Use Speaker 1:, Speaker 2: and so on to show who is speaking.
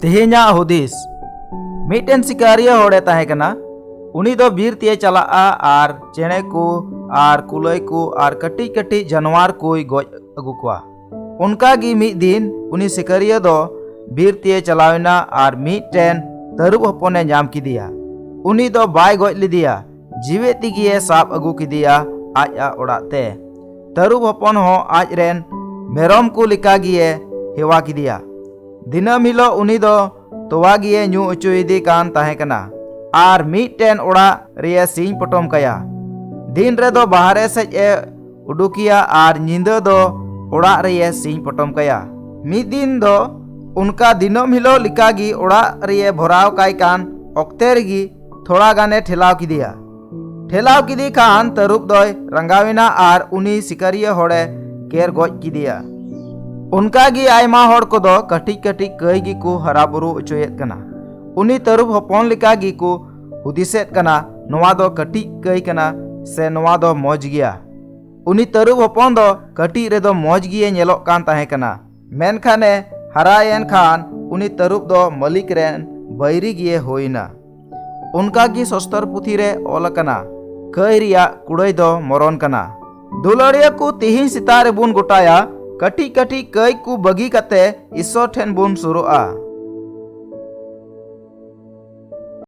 Speaker 1: तेहेन्या हुदिस मिटेन सिकारिया होड़े ताहे कना। उनी दो बीर तिये चला आर चेणे को आर कुलई को आर कटी कटी जानवर कोई गोज अगु कोआ। उनका गी मिद दिन उनी सिकारिया दो बीर तिये चलावेना आर मिटेन तरुब हपने नाम किदिया। उनी दो बाय गोज लिदिया, जीवे तिगिए साब अगु किदिया आज आ ओड़ाते। तरुब हपन हो आज रेन मेरम को लिका गिए हेवा किदिया। दिनम हिलो उनी दो तोवा गिए न्यू उचुइदी कान ताहे कना आर मिटेन ओड़ा रिया सिंह पटम कया। दिन रे दो बाहरे सेज ए उडुकिया आर निंदा दो ओड़ा रिया सिंह पटम कया। मिद दिन दो उनका दिनम हिलो लिकागी ओड़ा रिया भराव काई कान ऑक्ते रगी थोड़ा गाने ठेलाव किदिया। ठेलाव किदी खान तरुब दोय रंगाविना आर उनी सिकारिया होड़े केर गोज किदिया। उनका गी आयमा होड़ को दो कटिक कटिक कई गी को हराबुरु उचुयेत कना। उनी तरुब हपन लिका गी को हुदिसेत कना नोवा दो कटिक कई कना से नोवा दो मौज गिया। उनी तरुब हपन दो कटिक रे दो मौज गिए नेलोक कान ताहे कना। मेनखाने हरायन खान उनी तरुब दो मलिक रेन बैरी गिए होइना। उनका गी सस्तर पुथी रे ओल कना कई रिया कुड़ई दो मरन कना। दुलड़िया को तिहिन सितारे बुन गोटाया कटी कटी कई को बगी कते ईश्वर ठेन बुन सुरुआ।